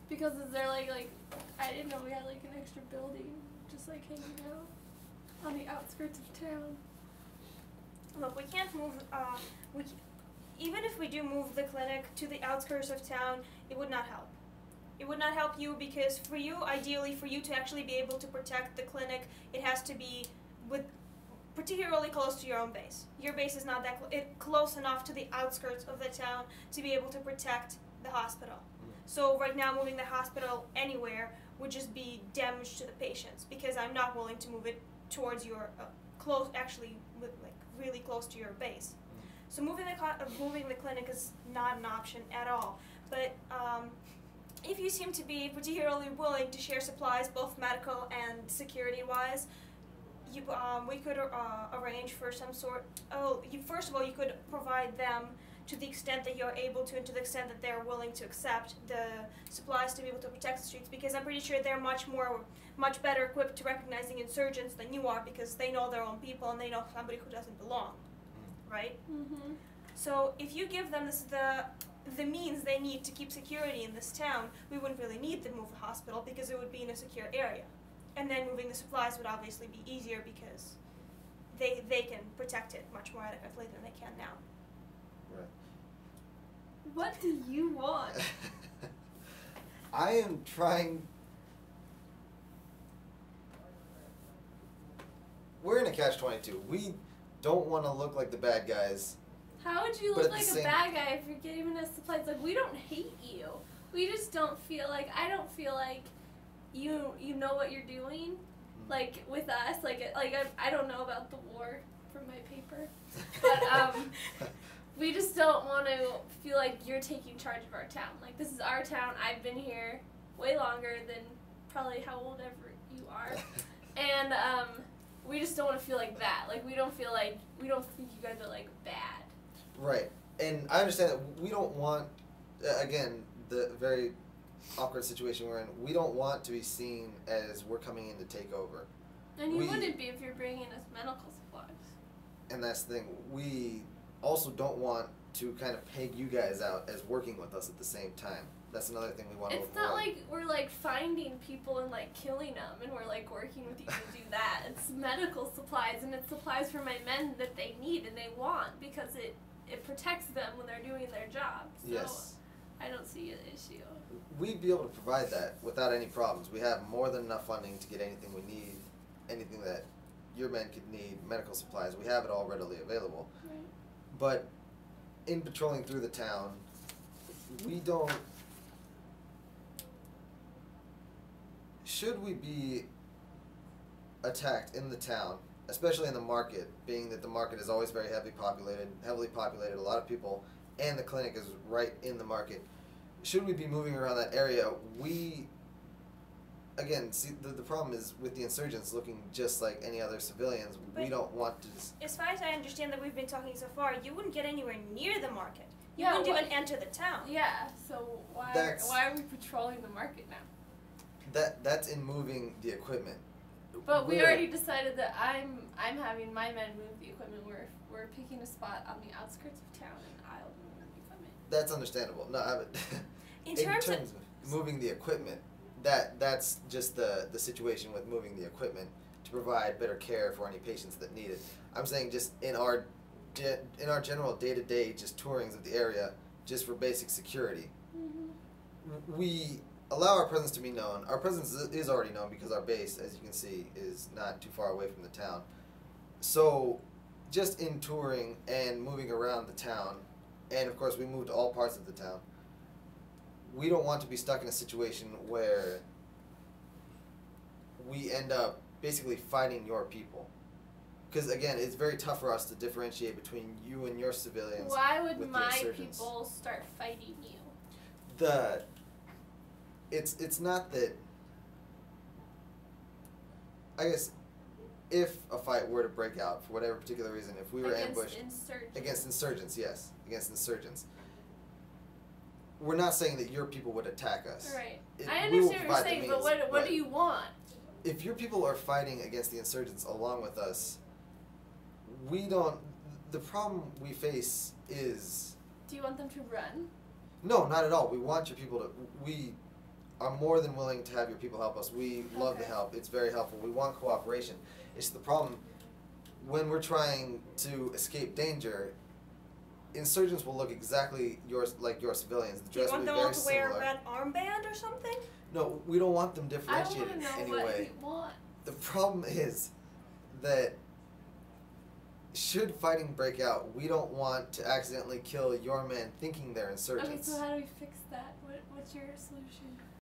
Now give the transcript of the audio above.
Because is there like I didn't know we had like an extra building just like hanging out on the outskirts of town. Look, we can't move. Even if we do move the clinic to the outskirts of town, it would not help. It would not help you because for you, ideally, for you to actually be able to protect the clinic, it has to be particularly close to your own base. Your base is not that close enough to the outskirts of the town to be able to protect the hospital. So right now, moving the hospital anywhere would just be damage to the patients because I'm not willing to move it towards your really close to your base. So moving the clinic is not an option at all. But if you seem to be particularly willing to share supplies, both medical and security-wise, we could arrange for some sort. First of all, you could provide them to the extent that you're able to, and to the extent that they're willing to accept the supplies to be able to protect the streets. Because I'm pretty sure they're much better equipped to recognizing insurgents than you are, because they know their own people and they know somebody who doesn't belong, right? Mm-hmm. So if you give them the means they need to keep security in this town, we wouldn't really need to move the hospital because it would be in a secure area. And then moving the supplies would obviously be easier because they can protect it much more adequately than they can now. Right. What do you want? I am trying. We're in a catch-22. We don't want to look like the bad guys. How would you look like a bad guy if you're giving us supplies? Like, we don't hate you. We just don't feel like, I don't feel like you know what you're doing, like, with us. Like I don't know about the war from my paper, but we just don't want to feel like you're taking charge of our town. Like, this is our town. I've been here way longer than probably how old ever you are, and we just don't want to feel like that. Like, we don't think you guys are like bad. Right, and I understand that we don't want, again, the very awkward situation we're in, we don't want to be seen as we're coming in to take over. And you wouldn't be if you're bringing us medical supplies. And that's the thing, we also don't want to kind of peg you guys out as working with us at the same time. That's another thing we want to avoid. It's not like we're like finding people and like killing them and we're like working with you to do that. It's medical supplies, and it's supplies for my men that they need and they want because it protects them when they're doing their job. So yes. I don't see an issue. We'd be able to provide that without any problems. We have more than enough funding to get anything we need, anything that your men could need, medical supplies. We have it all readily available. Right. But in patrolling through the town, we don't... Should we be attacked in the town, especially in the market, being that the market is always very heavily populated, a lot of people, and the clinic is right in the market. Should we be moving around that area, we, again, see, the problem is with the insurgents looking just like any other civilians, but we don't want to... As far as I understand that we've been talking so far, you wouldn't get anywhere near the market. You Yeah, wouldn't even enter the town. Yeah, so why are we patrolling the market now? That's in moving the equipment. But we already decided that I'm having my men move the equipment. We're picking a spot on the outskirts of town, and I'll move the equipment. That's understandable. No, in terms of moving the equipment, that's just the situation with moving the equipment to provide better care for any patients that need it. I'm saying just in our general day-to-day just tourings of the area, just for basic security, we allow our presence to be known. Our presence is already known because our base, as you can see, is not too far away from the town. So just in touring and moving around the town, and of course we move to all parts of the town, we don't want to be stuck in a situation where we end up basically fighting your people. Because again, it's very tough for us to differentiate between you and your civilians. Why would my people start fighting you? It's not that, I guess, if a fight were to break out for whatever particular reason, if we were ambushed against insurgents, yes, against insurgents, we're not saying that your people would attack us. Right. I understand what you're saying, but what do you want? If your people are fighting against the insurgents along with us, we don't. The problem we face is. Do you want them to run? No, not at all. We want your people to. are more than willing to have your people help us. We love the help. It's very helpful. We want cooperation. It's the problem when we're trying to escape danger. Insurgents will look exactly like your civilians. The Do you dress want will them be all very to wear a similar. red armband or something? No, we don't want them I differentiated want to know anyway. what he wants. The problem is that should fighting break out, we don't want to accidentally kill your men thinking they're insurgents. Okay, so how do we fix that? What's your solution?